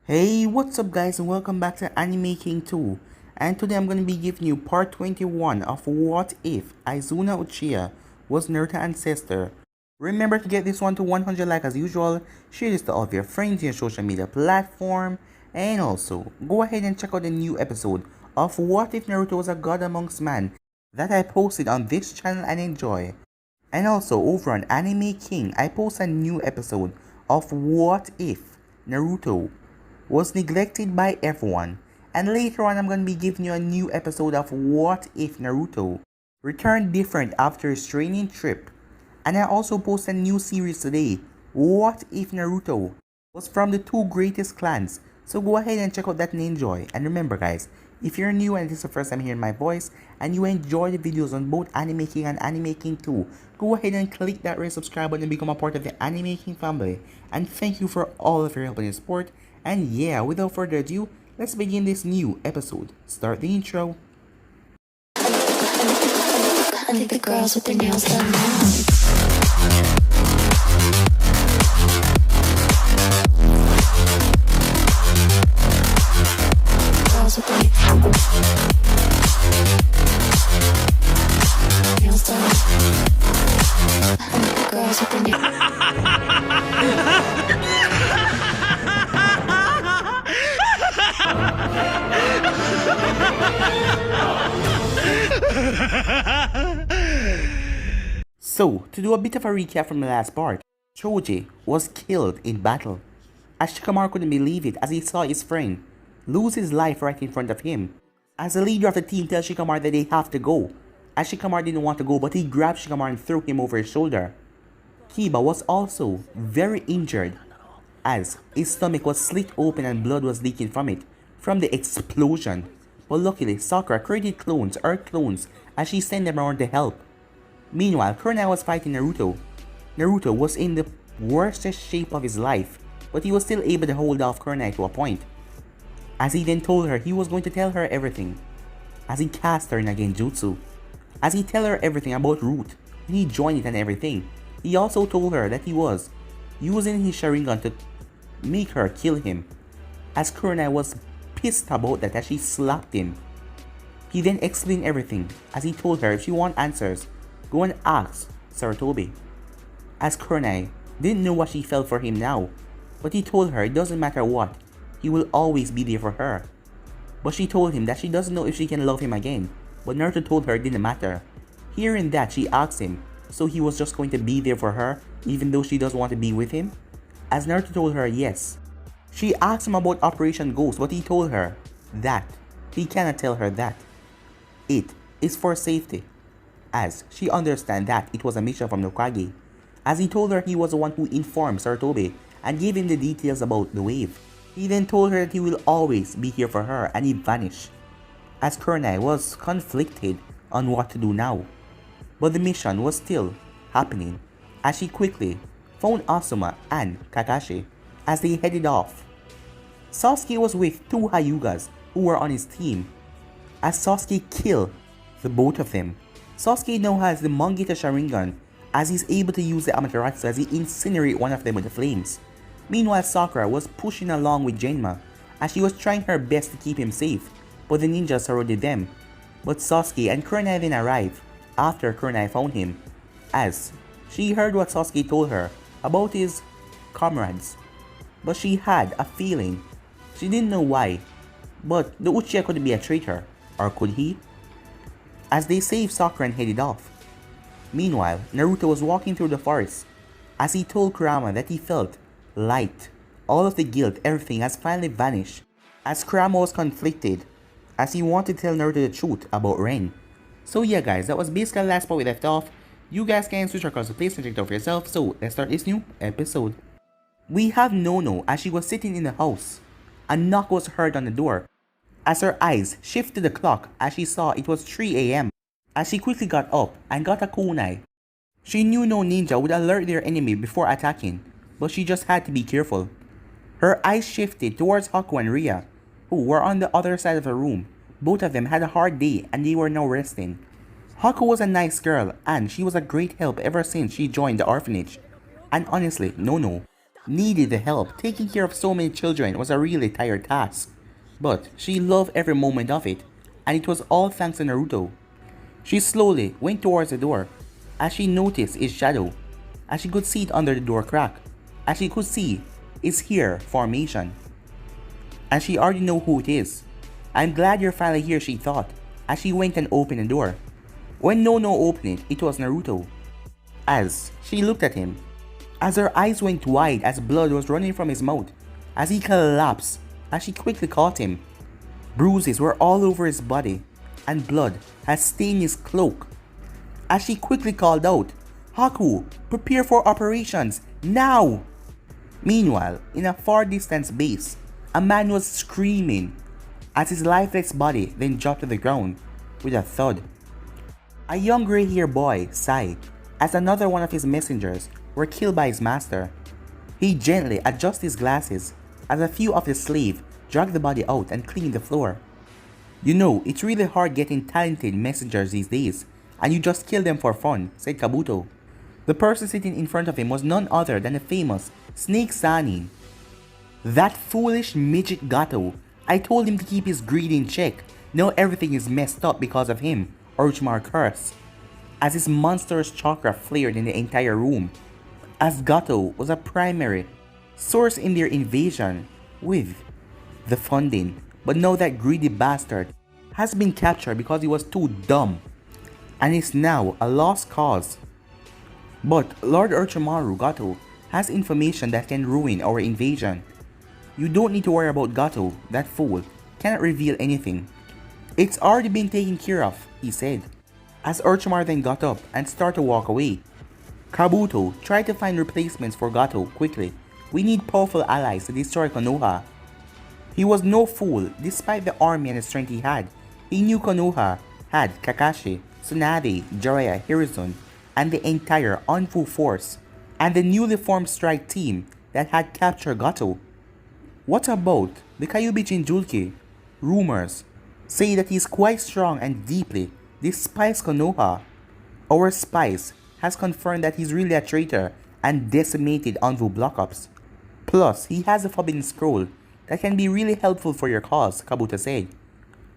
Hey, what's up guys, and welcome back to Anime King 2. And today I'm going to be giving you part 21 of What If Izuna Uchiha was Naruto Ancestor. Remember to get this one to 100 likes as usual, share this to all of your friends in your social media platform, and also go ahead and check out the new episode of What If Naruto was a God Amongst Man that I posted on this channel and enjoy. And also over on Anime King, I post a new episode of What If Naruto was neglected by everyone. And later on, I'm going to be giving you a new episode of What If Naruto returned different after his training trip. And I also post a new series today, What If Naruto was from the two greatest clans. So go ahead and check out that and enjoy. And remember guys, if you're new and this is the first time hearing my voice and you enjoy the videos on both Anime King and Anime King 2, go ahead and click that red subscribe button and become a part of the Anime King family. And thank you for all of your help and support. And yeah, without further ado, let's begin this new episode. Start the intro. I think the girls with their nails done now. Girls with their nails done. I think the girls with their So, to do a bit of a recap from the last part, Choji was killed in battle. As Shikamaru couldn't believe it as he saw his friend lose his life right in front of him. As the leader of the team tells Shikamaru that they have to go, as Shikamaru didn't want to go but he grabbed Shikamaru and threw him over his shoulder. Kiba was also very injured as his stomach was slit open and blood was leaking from it from the explosion. But luckily, Sakura created clones, Earth clones, as she sent them around to help. Meanwhile, Konoha was fighting Naruto. Naruto was in the worstest shape of his life, but he was still able to hold off Konoha to a point. As he then told her he was going to tell her everything. As he cast her in a genjutsu. As he tell her everything about Root, when he joined it and everything. He also told her that he was using his Sharingan to make her kill him. As Konoha was pissed about that as she slapped him. He then explained everything as he told her if she want answers, go and ask Sarutobi. As Konoha didn't know what she felt for him now, but he told her it doesn't matter what, he will always be there for her. But she told him that she doesn't know if she can love him again, but Naruto told her it didn't matter. Hearing that, she asked him, so he was just going to be there for her even though she doesn't want to be with him? As Naruto told her yes. She asked him about Operation Ghost, but he told her that he cannot tell her that. It is for safety, as she understands that it was a mission from Hokage. As he told her he was the one who informed Sarutobi and gave him the details about the wave. He then told her that he will always be here for her and he vanished. As Konoha was conflicted on what to do now. But the mission was still happening as she quickly found Asuma and Kakashi as they headed off. Sasuke was with two Hyugas who were on his team. As Sasuke killed the both of them. Sasuke now has the Mangita Sharingan as he's able to use the Amaterasu as he incinerate one of them with the flames. Meanwhile, Sakura was pushing along with Genma as she was trying her best to keep him safe, but the ninjas surrounded them. But Sasuke and Konoha then arrived after Konoha found him, as she heard what Sasuke told her about his comrades. But she had a feeling. She didn't know why, but the Uchiha couldn't be a traitor, or could he? As they saved Sakura and headed off. Meanwhile, Naruto was walking through the forest as he told Kurama that he felt light. All of the guilt, everything has finally vanished. As Kurama was conflicted as he wanted to tell Naruto the truth about Ren. So yeah guys, that was basically the last part we left off. You guys can switch across the place and check it out for yourself. So let's start this new episode. We have Nono as she was sitting in the house. A knock was heard on the door. As her eyes shifted to the clock as she saw it was 3 AM. As she quickly got up and got a kunai. She knew no ninja would alert their enemy before attacking, but she just had to be careful. Her eyes shifted towards Haku and Ria, who were on the other side of the room. Both of them had a hard day and they were now resting. Haku was a nice girl and she was a great help ever since she joined the orphanage. And honestly, Nono needed the help. Taking care of so many children was a really tired task. But she loved every moment of it, and it was all thanks to Naruto. She slowly went towards the door, as she noticed its shadow, as she could see it under the door crack, as she could see its hair formation. And she already know who it is. I'm glad you're finally here, she thought, as she went and opened the door. When Nono opened it, it was Naruto. As she looked at him, as her eyes went wide as blood was running from his mouth, as he collapsed, as she quickly caught him. Bruises were all over his body, and blood had stained his cloak. As she quickly called out, Haku, prepare for operations, now! Meanwhile, in a far distance base, a man was screaming as his lifeless body then dropped to the ground with a thud. A young gray-haired boy sighed as another one of his messengers were killed by his master. He gently adjusted his glasses as a few of the slaves dragged the body out and cleaned the floor. You know, it's really hard getting talented messengers these days, and you just kill them for fun, said Kabuto. The person sitting in front of him was none other than the famous Snake Sanin. That foolish midget Gato. I told him to keep his greed in check. Now everything is messed up because of him, Orochimaru cursed, as his monstrous chakra flared in the entire room, as Gato was a primary source in their invasion with the funding. But now that greedy bastard has been captured because he was too dumb and is now a lost cause. But Lord Orochimaru Gato has information that can ruin our invasion. You don't need to worry about Gato, that fool cannot reveal anything. It's already been taken care of, he said, as Orochimaru then got up and started to walk away. Kabuto tried to find replacements for Gato quickly. We need powerful allies to destroy Konoha. He was no fool. Despite the army and the strength he had, he knew Konoha had Kakashi, Tsunade, Jiraiya, Hiruzen, and the entire Anfu force, and the newly formed strike team that had captured Gato. What about the Kyuubi Jinchuriki? Rumors say that he is quite strong and deeply despises Konoha. Our spies has confirmed that he's really a traitor and decimated Anvu block-ups. Plus, he has a forbidden scroll that can be really helpful for your cause, Kabuto said.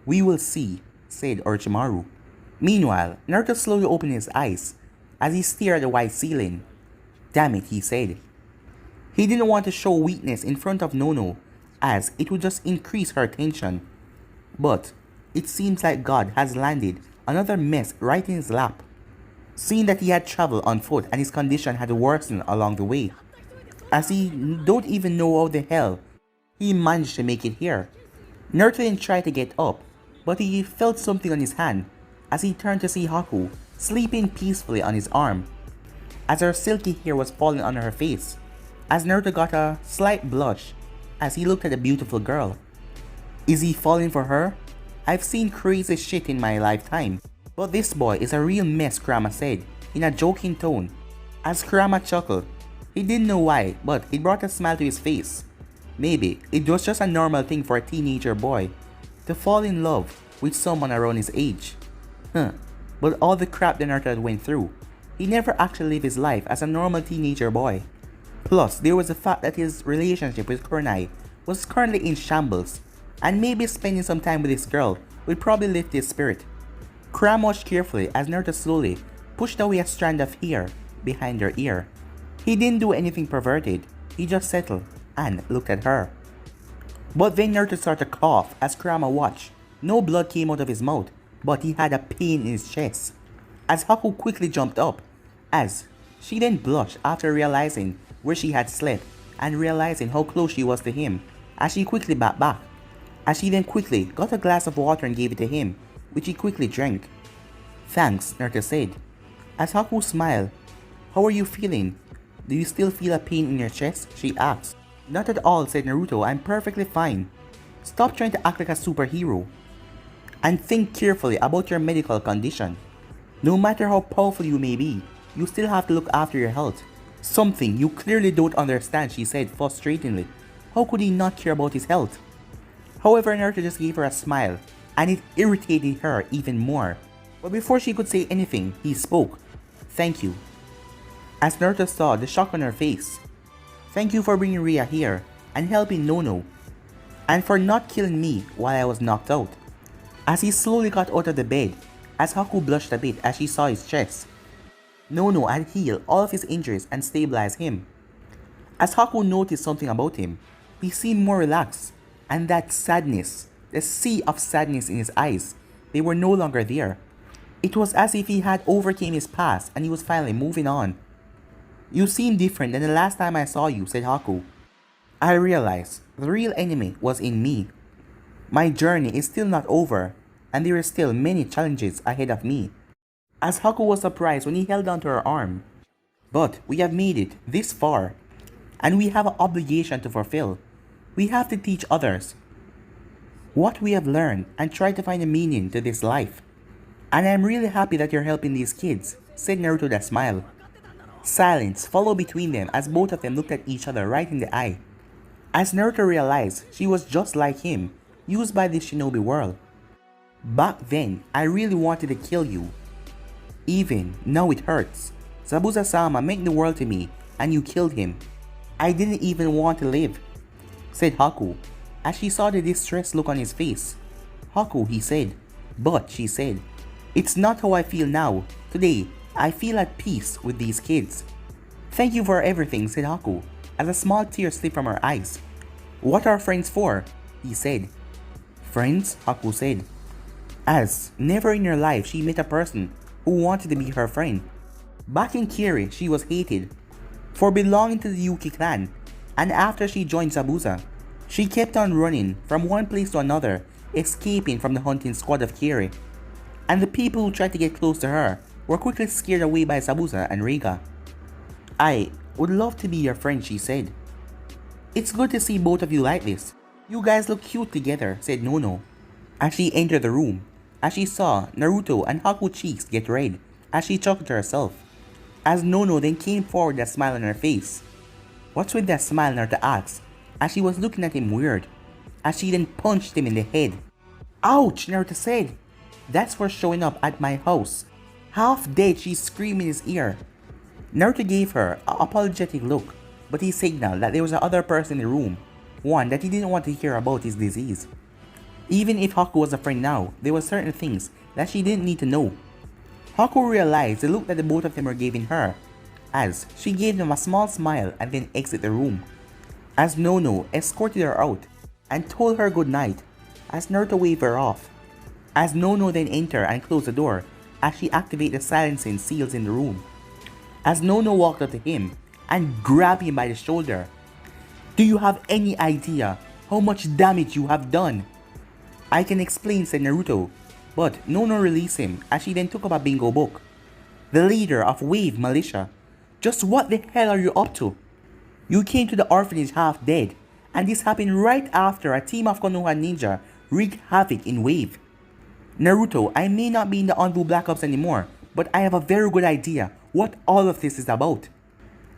We will see, said Orochimaru. Meanwhile, Naruto slowly opened his eyes as he stared at the white ceiling. Damn it, he said. He didn't want to show weakness in front of Nono, as it would just increase her tension. But it seems like God has landed another mess right in his lap. Seeing that he had traveled on foot and his condition had worsened along the way, as he don't even know how the hell he managed to make it here. Naruto then tried to get up, but he felt something on his hand as he turned to see Haku sleeping peacefully on his arm, as her silky hair was falling on her face, as Naruto got a slight blush as he looked at the beautiful girl. Is he falling for her? I've seen crazy shit in my lifetime, but this boy is a real mess, Kurama said in a joking tone, as Kurama chuckled. He didn't know why, but it brought a smile to his face. Maybe it was just a normal thing for a teenager boy to fall in love with someone around his age. But all the crap that Naruto went through, he never actually lived his life as a normal teenager boy. Plus, there was the fact that his relationship with Kurenai was currently in shambles, and maybe spending some time with this girl would probably lift his spirit. Kurama watched carefully as Naruto slowly pushed away a strand of hair behind her ear. He didn't do anything perverted, he just settled and looked at her. But then Naruto started to cough as Kurama watched. No blood came out of his mouth, but he had a pain in his chest. As Haku quickly jumped up, as she then blushed after realizing where she had slept and realizing how close she was to him, as she quickly backed back. As she then quickly got a glass of water and gave it to him, which he quickly drank. Thanks, Naruto said. As Haku smiled, how are you feeling? Do you still feel a pain in your chest? She asked. Not at all, said Naruto, I'm perfectly fine. Stop trying to act like a superhero and think carefully about your medical condition. No matter how powerful you may be, you still have to look after your health. Something you clearly don't understand, she said frustratingly. How could he not care about his health? However, Naruto just gave her a smile, and it irritated her even more. But before she could say anything, he spoke. Thank you. As Naruto saw the shock on her face. Thank you for bringing Ria here and helping Nono, and for not killing me while I was knocked out. As he slowly got out of the bed, as Haku blushed a bit as she saw his chest. Nono had healed all of his injuries and stabilized him. As Haku noticed something about him, he seemed more relaxed, and that sadness, the sea of sadness in his eyes, they were no longer there. It was as if he had overcame his past and he was finally moving on. You seem different than the last time I saw you, said Haku. I realized the real enemy was in me. My journey is still not over, and there are still many challenges ahead of me. As Haku was surprised when he held onto her arm. But we have made it this far, and we have an obligation to fulfill. We have to teach others what we have learned and try to find a meaning to this life. And I'm really happy that you're helping these kids, said Naruto with a smile. Silence followed between them as both of them looked at each other right in the eye. As Naruto realized she was just like him, used by the shinobi world. Back then, I really wanted to kill you. Even now it hurts. Zabuza-sama meant the world to me, and you killed him. I didn't even want to live, said Haku, as she saw the distressed look on his face. Haku, he said, but she said, it's not how I feel now. Today, I feel at peace with these kids. Thank you for everything, said Haku, as a small tear slipped from her eyes. What are friends for? He said. Friends? Haku said. As never in her life she met a person who wanted to be her friend. Back in Kiri, she was hated for belonging to the Yuki clan, and after she joined Zabuza, she kept on running from one place to another, escaping from the hunting squad of Kiri. And the people who tried to get close to her were quickly scared away by Zabuza and Reiga. I would love to be your friend, she said. It's good to see both of you like this. You guys look cute together, said Nono, as she entered the room, as she saw Naruto and Haku's cheeks get red, as she chuckled to herself. As Nono then came forward with a smile on her face. What's with that smile, Naruto asked, as she was looking at him weird, as she then punched him in the head. Ouch, Naruto said. That's for showing up at my house. Half dead, she screamed in his ear. Naruto gave her an apologetic look, but he signaled that there was another person in the room, one that he didn't want to hear about his disease. Even if Haku was a friend now, there were certain things that she didn't need to know. Haku realized the look that the both of them were giving her, as she gave them a small smile and then exited the room. As Nono escorted her out and told her good night, as Naruto waved her off. As Nono then entered and closed the door, as she activated the silencing seals in the room. As Nono walked up to him and grabbed him by the shoulder. Do you have any idea how much damage you have done? I can explain, said Naruto, but Nono released him as she then took up a bingo book. The leader of Wave Militia. Just what the hell are you up to? You came to the orphanage half dead, and this happened right after a team of Konoha ninja wreaked havoc in Wave. Naruto, I may not be in the Anbu Black Ops anymore, but I have a very good idea what all of this is about.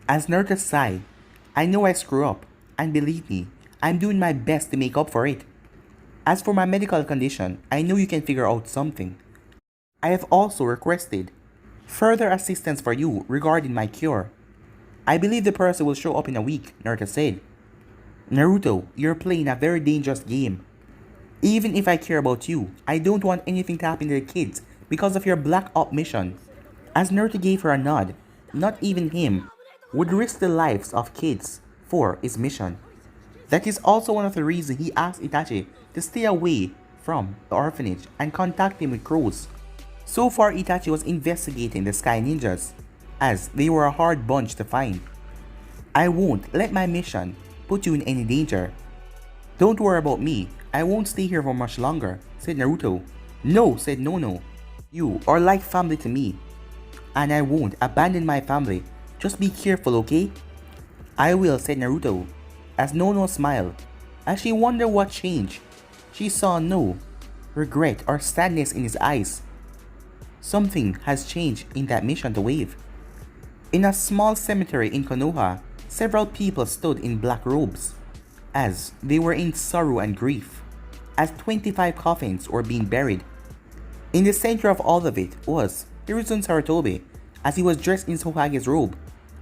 As Naruto sighed, I know I screw up, and believe me, I'm doing my best to make up for it. As for my medical condition, I know you can figure out something. I have also requested further assistance for you regarding my cure. I believe the person will show up in a week, Naruto said. Naruto, you're playing a very dangerous game. Even if I care about you, I don't want anything to happen to the kids because of your Black Op mission. As Naruto gave her a nod, not even him would risk the lives of kids for his mission. That is also one of the reasons he asked Itachi to stay away from the orphanage and contact him with crows. So far, Itachi was investigating the Sky Ninjas, as they were a hard bunch to find. I won't let my mission put you in any danger. Don't worry about me, I won't stay here for much longer, said Naruto. No, said Nono. You are like family to me, and I won't abandon my family. Just be careful, okay? I will, said Naruto, as Nono smiled, as she wondered what changed. She saw no regret or sadness in his eyes. Something has changed in that mission to Wave. In a small cemetery in Konoha, several people stood in black robes, as they were in sorrow and grief, as 25 coffins were being buried. In the center of all of it was Hiruzen Sarutobi, as he was dressed in Hokage's robe,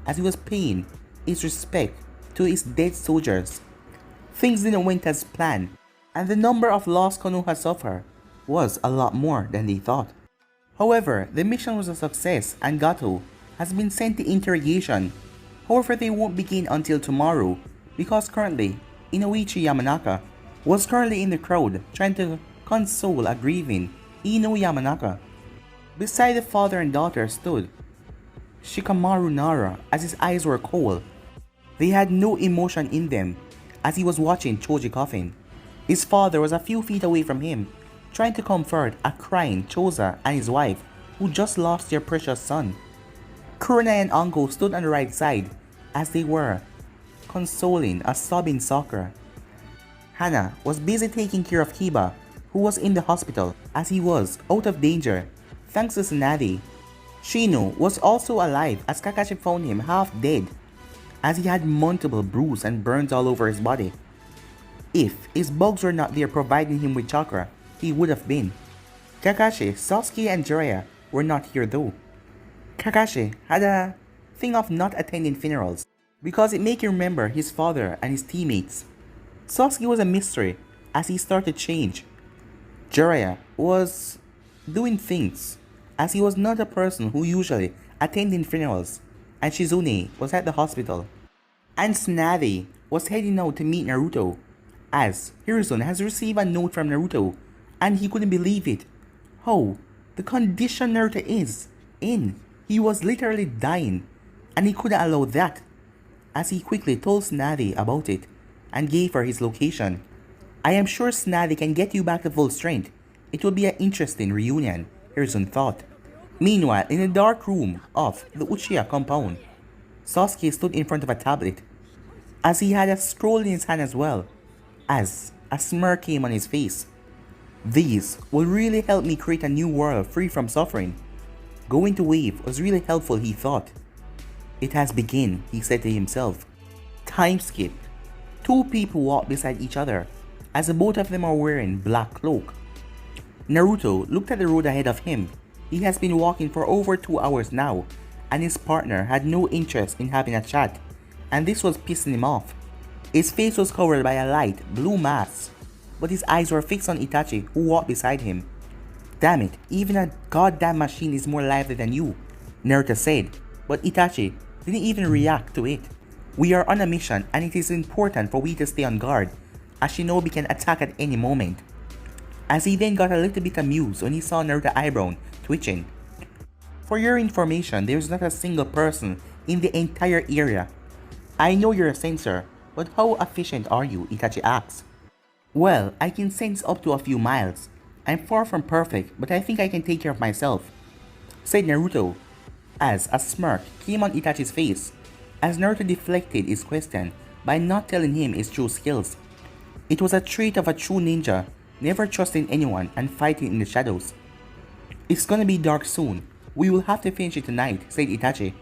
as he was paying his respect to his dead soldiers. Things didn't went as planned, and the number of lost Konoha suffer was a lot more than they thought. However, the mission was a success and Gato has been sent to interrogation. However, they won't begin until tomorrow because currently, Inoichi Yamanaka was currently in the crowd trying to console a grieving Ino Yamanaka. Beside the father and daughter stood Shikamaru Nara as his eyes were cold. They had no emotion in them as he was watching Choji coffin. His father was a few feet away from him, trying to comfort a crying Choza and his wife who just lost their precious son. Kurona and Anko stood on the right side as they were consoling a sobbing Sakura. Hana was busy taking care of Hiba, who was in the hospital as he was out of danger thanks to Tsunade. Shino was also alive as Kakashi found him half dead as he had multiple bruises and burns all over his body. If his bugs were not there providing him with chakra, he would have been. Kakashi, Sasuke and Jiraiya were not here though. Kakashi had a thing of not attending funerals because it made him remember his father and his teammates. Sasuke was a mystery as he started to change. Jiraiya was doing things as he was not a person who usually attended funerals, and Shizune was at the hospital. And Tsunade was heading out to meet Naruto as Hiruzen has received a note from Naruto and he couldn't believe it. How the condition Naruto is in. He was literally dying and he couldn't allow that, as he quickly told Tsunade about it and gave her his location. I am sure Tsunade can get you back to full strength. It will be an interesting reunion, Hiruzen thought. Meanwhile, in the dark room of the Uchiha compound, Sasuke stood in front of a tablet as he had a scroll in his hand as well, as a smirk came on his face. These will really help me create a new world free from suffering. Going to Wave was really helpful, he thought. It has begun, he said to himself. Time skip. Two people walked beside each other as both of them are wearing black cloak. Naruto looked at the road ahead of him. He has been walking for over 2 hours now, and his partner had no interest in having a chat, and this was pissing him off. His face was covered by a light blue mask, but his eyes were fixed on Itachi, who walked beside him. Damn it, even a goddamn machine is more lively than you, Naruto said, but Itachi didn't even react to it. We are on a mission and it is important for we to stay on guard, as Shinobi can attack at any moment. As he then got a little bit amused when he saw Naruto's eyebrow twitching. For your information, there is not a single person in the entire area. I know you're a sensor, but how efficient are you? Itachi asked. Well, I can sense up to a few miles. I'm far from perfect, but I think I can take care of myself, said Naruto, as a smirk came on Itachi's face, as Naruto deflected his question by not telling him his true skills. It was a trait of a true ninja, never trusting anyone and fighting in the shadows. It's gonna be dark soon. We will have to finish it tonight, said Itachi.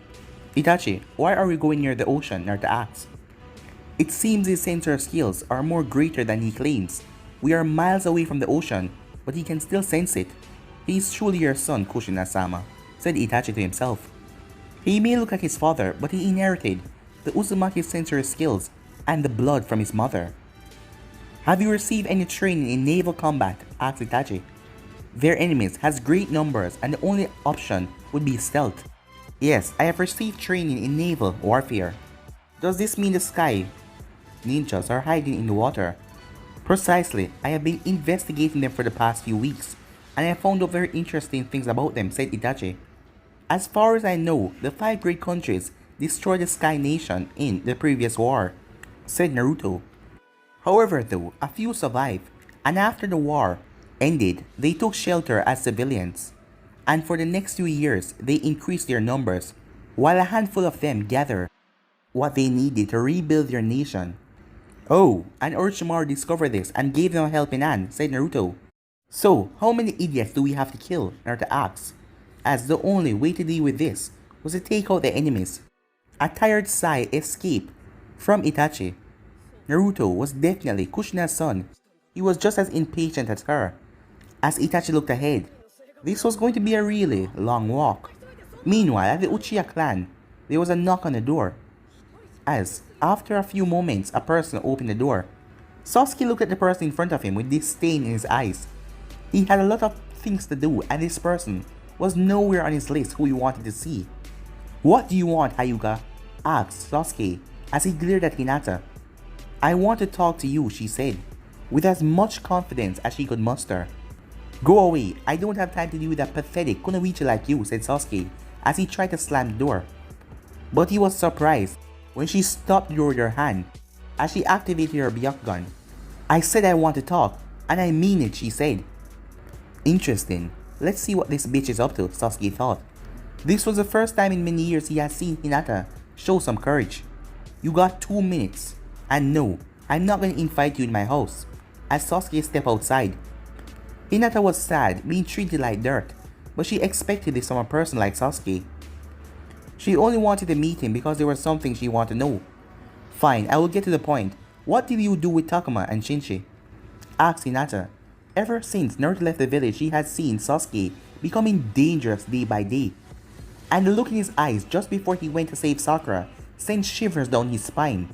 Itachi, why are we going near the ocean? Naruto asked. It seems his sensor skills are more greater than he claims. We are miles away from the ocean, but he can still sense it. He is truly your son, Kushina-sama, said Itachi to himself. He may look like his father, but he inherited the Uzumaki sensor skills and the blood from his mother. Have you received any training in naval combat? Asked Itachi. Their enemies has great numbers and the only option would be stealth. Yes, I have received training in naval warfare. Does this mean the sky ninjas are hiding in the water? Precisely, I have been investigating them for the past few weeks, and I have found out very interesting things about them, said Itachi. As far as I know, the 5 great countries destroyed the Sky Nation in the previous war, said Naruto. However though, a few survived, and after the war ended, they took shelter as civilians, and for the next few years, they increased their numbers, while a handful of them gathered what they needed to rebuild their nation. Oh, and Orochimaru discovered this and gave them a helping hand, said Naruto. So, how many idiots do we have to kill? Naruto asked, as the only way to deal with this was to take out the enemies. A tired sigh escaped from Itachi. Naruto was definitely Kushina's son. He was just as impatient as her. As Itachi looked ahead, this was going to be a really long walk. Meanwhile, at the Uchiha clan, there was a knock on the door. as, after a few moments, a person opened the door. Sasuke looked at the person in front of him with disdain in his eyes. He had a lot of things to do, and this person was nowhere on his list who he wanted to see. "What do you want, Hyuga?" asked Sasuke as he glared at Hinata. "I want to talk to you," she said, with as much confidence as she could muster. "Go away, I don't have time to deal with a pathetic kunoichi like you," said Sasuke as he tried to slam the door. But he was surprised when she stopped the door with her hand as she activated her Byakugan. "I said I want to talk, and I mean it," she said. Interesting. Let's see what this bitch is up to, Sasuke thought. This was the first time in many years he had seen Hinata show some courage. "You got 2 minutes. And no, I'm not gonna invite you in my house," as Sasuke stepped outside. Hinata was sad, being treated like dirt, but she expected this from a person like Sasuke. She only wanted to meet him because there was something she wanted to know. "Fine, I will get to the point. What did you do with Takuma and Shinji?" asked Hinata. Ever since Naruto left the village, she had seen Sasuke becoming dangerous day by day. And the look in his eyes just before he went to save Sakura sent shivers down his spine.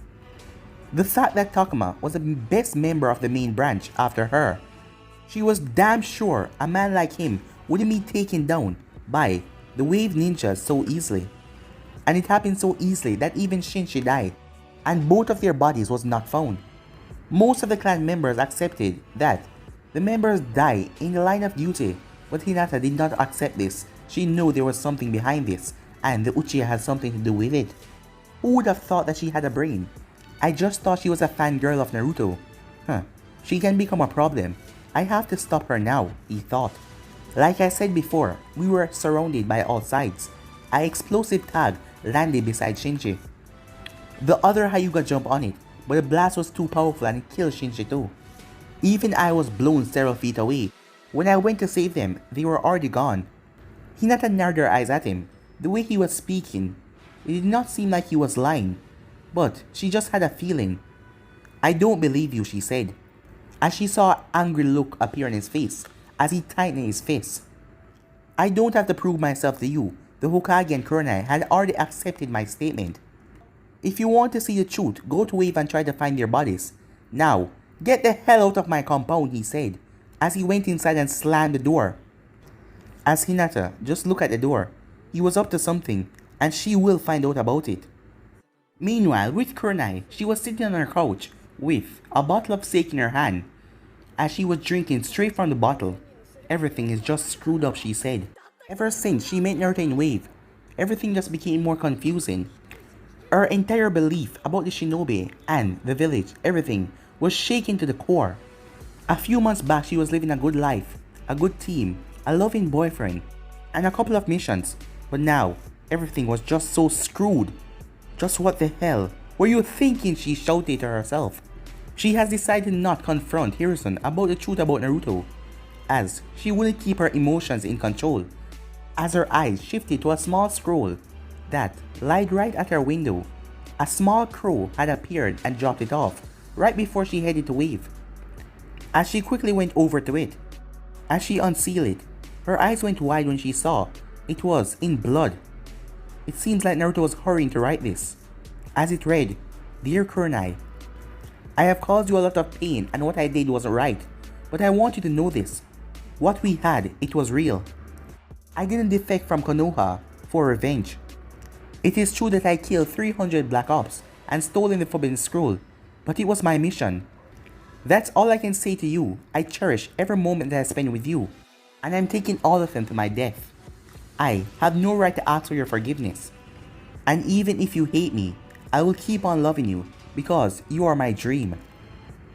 The fact that Takuma was the best member of the main branch after her, she was damn sure a man like him wouldn't be taken down by the wave ninjas so easily. And it happened so easily that even Shinji died, and both of their bodies was not found. Most of the clan members accepted that the members die in the line of duty, but Hinata did not accept this. She knew there was something behind this, and the Uchiha had something to do with it. Who would have thought that she had a brain? I just thought she was a fangirl of Naruto. She can become a problem. I have to stop her now, he thought. Like I said before, we were surrounded by all sides. An explosive tag landed beside Shinji. The other Hyuga jumped on it, but the blast was too powerful and it killed Shinji too. Even I was blown several feet away. When I went to save them, they were already gone. Hinata narrowed her eyes at him. The way he was speaking, it did not seem like he was lying, but she just had a feeling. "I don't believe you," she said, as she saw an angry look appear on his face as he tightened his fist. "I don't have to prove myself to you. The Hokage and Kurenai had already accepted my statement. If you want to see the truth, go to Wave and try to find their bodies. Now, get the hell out of my compound," he said, as he went inside and slammed the door. As Hinata just looked at the door, he was up to something, and she will find out about it. Meanwhile, with Kurenai, she was sitting on her couch with a bottle of sake in her hand. As she was drinking straight from the bottle, "Everything is just screwed up," she said. Ever since she met Naruto in Wave, everything just became more confusing. Her entire belief about the shinobi and the village, everything was shaken to the core. A few months back, she was living a good life, a good team, a loving boyfriend, and a couple of missions. But now, everything was just so screwed. Just what the hell were you thinking? She shouted to herself. She has decided not to confront Hiruzen about the truth about Naruto, as she wouldn't keep her emotions in control. As her eyes shifted to a small scroll that lied right at her window, a small crow had appeared and dropped it off right before she headed to Wave. As she quickly went over to it, as she unsealed it, her eyes went wide when she saw it was in blood. It seems like Naruto was hurrying to write this, as it read, "Dear Kurenai, I have caused you a lot of pain and what I did wasn't right, but I want you to know this. What we had, it was real. I didn't defect from Konoha for revenge. It is true that I killed 300 Black Ops and stolen the Forbidden Scroll, but it was my mission. That's all I can say to you. I cherish every moment that I spend with you, and I'm taking all of them to my death. I have no right to ask for your forgiveness. And even if you hate me, I will keep on loving you because you are my dream.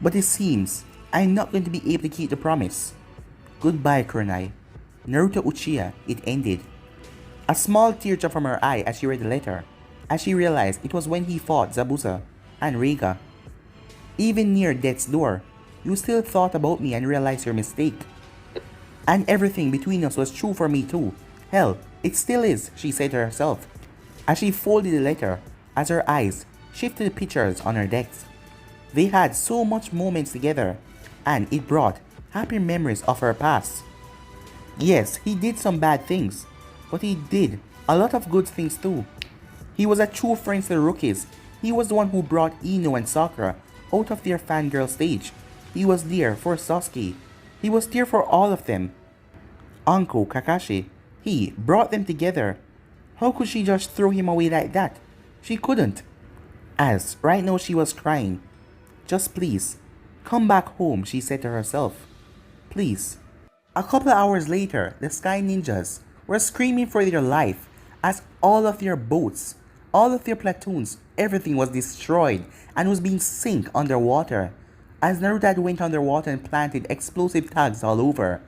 But it seems I'm not going to be able to keep the promise. Goodbye, Kurenai. Naruto Uchiha," it ended. A small tear dropped from her eye as she read the letter, as she realized it was when he fought Zabuza and Reiga. "Even near death's door, you still thought about me and realized your mistake. And everything between us was true for me too. Hell, it still is," she said to herself, as she folded the letter, as her eyes shifted to the pictures on her decks. They had so much moments together, and it brought happy memories of her past. Yes, he did some bad things, but he did a lot of good things too. He was a true friend to the rookies, He was the one who brought Ino and Sakura out of their fangirl stage. He was there for Sasuke. He was there for all of them. Uncle Kakashi, he brought them together. How could she just throw him away like that? She couldn't. As right now she was crying. Just please, come back home, she said to herself. Please. A couple of hours later, the Sky Ninjas were screaming for their life as all of their boats, all of their platoons, everything was destroyed and was being sunk underwater. As Naruto went underwater and planted explosive tags all over.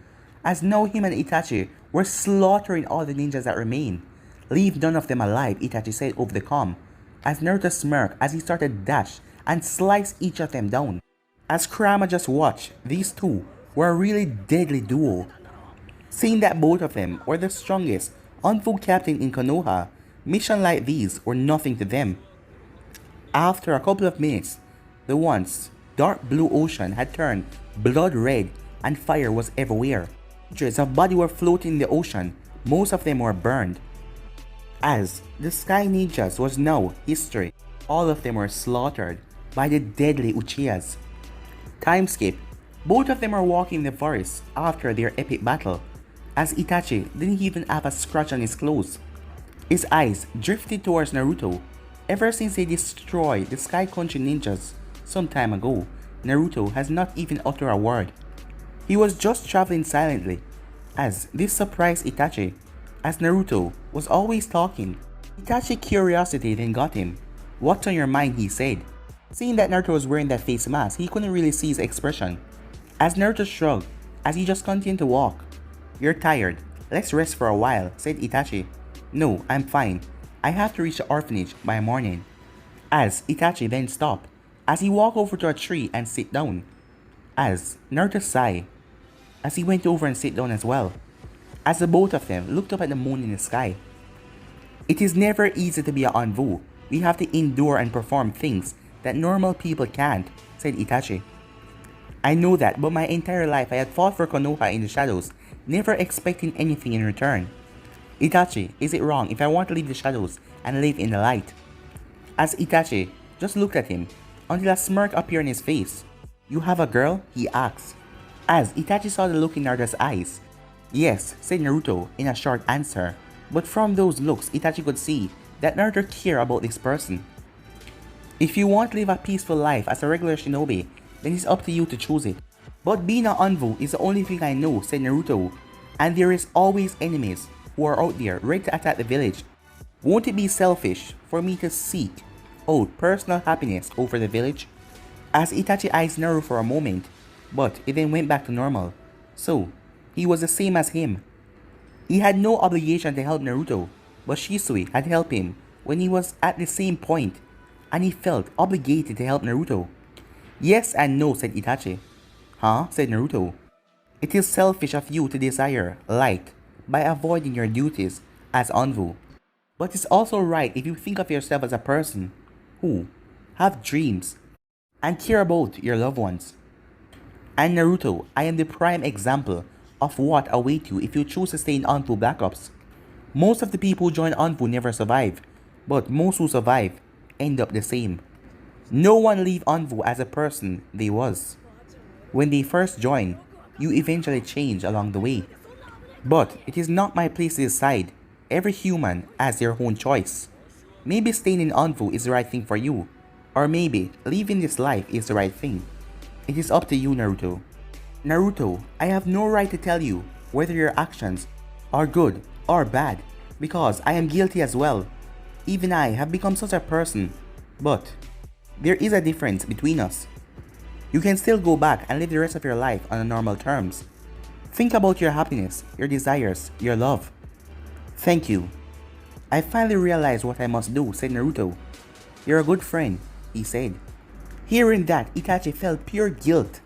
As now him and Itachi were slaughtering all the ninjas that remained. Leave none of them alive, Itachi said over the comm. As Naruto smirked as he started dash and slice each of them down. As Kurama just watched, these two were a really deadly duo. Seeing that both of them were the strongest on-foot captain in Konoha, missions like these were nothing to them. After a couple of minutes, the once dark blue ocean had turned blood red and fire was everywhere. Hundreds of bodies were floating in the ocean, most of them were burned. As the Sky Ninjas was now history, all of them were slaughtered by the deadly Uchihas. Time skip, both of them are walking in the forest after their epic battle, as Itachi didn't even have a scratch on his clothes. His eyes drifted towards Naruto. Ever since they destroyed the Sky Country Ninjas some time ago, Naruto has not even uttered a word. He was just traveling silently, as this surprised Itachi, as Naruto was always talking. Itachi's curiosity then got him. What's on your mind, he said. Seeing that Naruto was wearing that face mask, he couldn't really see his expression. As Naruto shrugged, as he just continued to walk. You're tired, let's rest for a while, said Itachi. No, I'm fine. I have to reach the orphanage by morning. As Itachi then stopped, as he walked over to a tree and sit down. As Naruto sighed, as he went over and sit down as well. As the both of them looked up at the moon in the sky. It is never easy to be an Anvu. We have to endure and perform things that normal people can't, said Itachi. I know that, but my entire life I had fought for Konoha in the shadows, never expecting anything in return. Itachi, is it wrong if I want to leave the shadows and live in the light? As Itachi just looked at him, until a smirk appeared in his face. You have a girl? He asked. As Itachi saw the look in Naruto's eyes. Yes, said Naruto in a short answer, but from those looks Itachi could see that Naruto cared about this person. If you want to live a peaceful life as a regular shinobi, then it's up to you to choose it. But being an Anvu is the only thing I know, said Naruto, and there is always enemies who are out there ready to attack the village. Won't it be selfish for me to seek out personal happiness over the village? As Itachi eyes Naruto for a moment, but it then went back to normal. So, he was the same as him. He had no obligation to help Naruto, but Shisui had helped him when he was at the same point, and he felt obligated to help Naruto. Yes and no, said Itachi. Huh? Said Naruto. It is selfish of you to desire light by avoiding your duties as Anvu. But it's also right if you think of yourself as a person who have dreams and care about your loved ones. And Naruto, I am the prime example of what awaits you if you choose to stay in Anvu Black Ops. Most of the people who join Anvu never survive, but most who survive end up the same. No one leave Anvu as a person they was. When they first join, you eventually change along the way. But it is not my place to decide. Every human has their own choice. Maybe staying in Anvu is the right thing for you, or maybe living this life is the right thing. It is up to you, Naruto. Naruto, I have no right to tell you whether your actions are good or bad, because I am guilty as well. Even I have become such a person, but there is a difference between us. You can still go back and live the rest of your life on normal terms. Think about your happiness, your desires, your love. Thank you. I finally realized what I must do, said Naruto. You're a good friend, he said. Hearing that, Itachi felt pure guilt,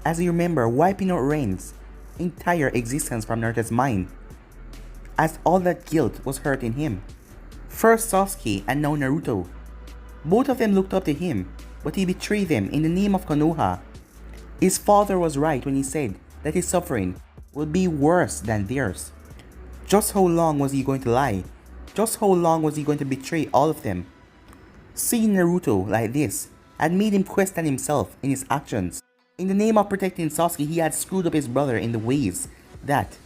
as he remembered wiping out Ren's entire existence from Naruto's mind, as all that guilt was hurting him. First Sasuke and now Naruto. Both of them looked up to him, but he betrayed them in the name of Konoha. His father was right when he said that his suffering would be worse than theirs. Just how long was he going to lie? Just how long was he going to betray all of them? Seeing Naruto like this had made him question himself in his actions. In the name of protecting Sasuke, he had screwed up his brother in the ways that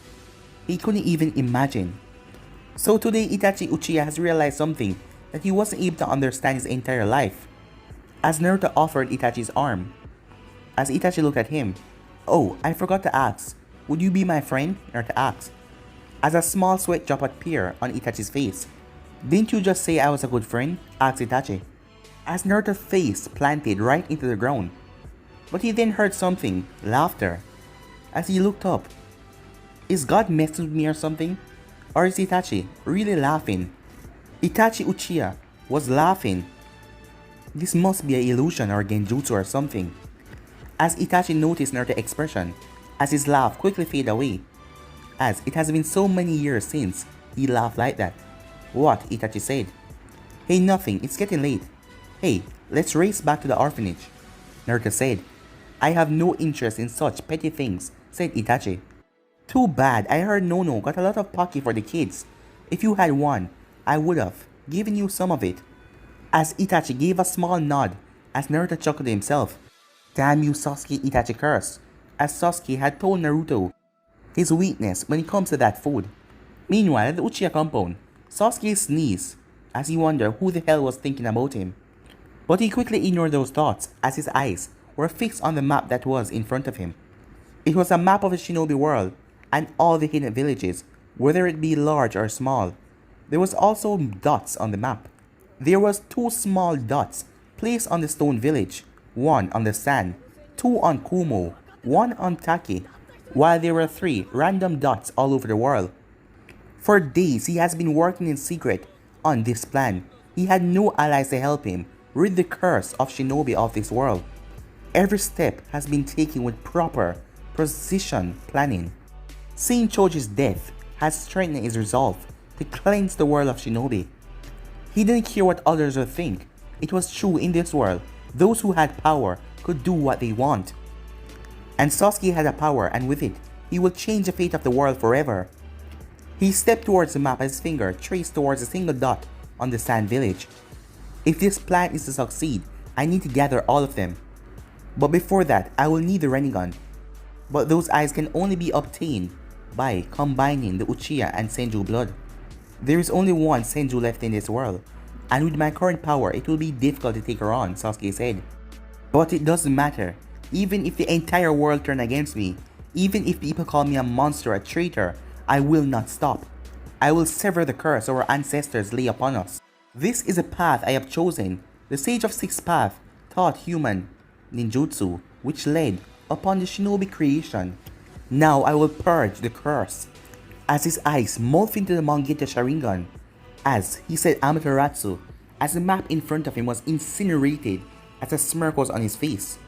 he couldn't even imagine. So today Itachi Uchiha has realized something that he wasn't able to understand his entire life. As Naruto offered Itachi's arm, as Itachi looked at him, "Oh, I forgot to ask, would you be my friend?" Naruto asked. As a small sweat drop appeared on Itachi's face. "Didn't you just say I was a good friend?" asked Itachi. As Naruto's face planted right into the ground. But he then heard something, laughter. As he looked up, is God messing with me or something? Or is Itachi really laughing? Itachi Uchiha was laughing. This must be an illusion or genjutsu or something. As Itachi noticed Naruto's expression, as his laugh quickly faded away. As it has been so many years since he laughed like that. What? Itachi said. "Hey, nothing, it's getting late. Hey, let's race back to the orphanage," Naruto said. "I have no interest in such petty things," said Itachi. "Too bad, I heard Nono got a lot of pocky for the kids. If you had one, I would have given you some of it." As Itachi gave a small nod, as Naruto chuckled to himself. "Damn you, Sasuke," Itachi cursed, as Sasuke had told Naruto his weakness when it comes to that food. Meanwhile, at the Uchiha compound, Sasuke sneezed as he wondered who the hell was thinking about him. But he quickly ignored those thoughts as his eyes were fixed on the map that was in front of him. It was a map of the shinobi world and all the hidden villages, whether it be large or small. There was also dots on the map. There was 2 small dots placed on the stone village, 1 on the sand, 2 on Kumo, 1 on Taki, while there were 3 random dots all over the world. For days he has been working in secret on this plan. He had no allies to help him rid the curse of shinobi of this world. Every step has been taken with proper precision planning. Seeing Choji's death has strengthened his resolve to cleanse the world of shinobi. He didn't care what others would think. It was true in this world, those who had power could do what they want. And Sasuke had a power, and with it, he will change the fate of the world forever. He stepped towards the map as his finger traced towards a single dot on the sand village. If this plan is to succeed, I need to gather all of them. But before that, I will need the Rinnegan. But those eyes can only be obtained by combining the Uchiha and Senju blood. There is only one Senju left in this world, and with my current power, it will be difficult to take her on, Sasuke said. But it doesn't matter. Even if the entire world turn against me, even if people call me a monster, a traitor, I will not stop. I will sever the curse our ancestors lay upon us. This is a path I have chosen. The Sage of Six Paths taught human ninjutsu, which led upon the shinobi creation. Now I will purge the curse. As his eyes morphed into the Mangekyo Sharingan, as he said Amaterasu, as the map in front of him was incinerated, as a smirk was on his face.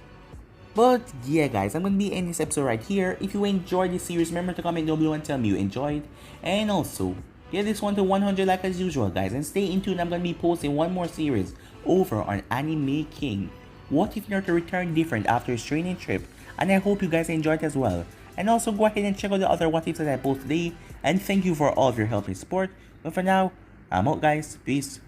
But yeah guys, I'm gonna be ending this episode right here. If you enjoyed this series, remember to comment down below and tell me you enjoyed. And also, get this one to 100 like as usual guys. And stay in tune, I'm gonna be posting one more series over on Anime King. What if Naruto returned different after his training trip? And I hope you guys enjoyed as well. And also go ahead and check out the other what ifs that I post today. And thank you for all of your help and support. But for now, I'm out guys. Peace.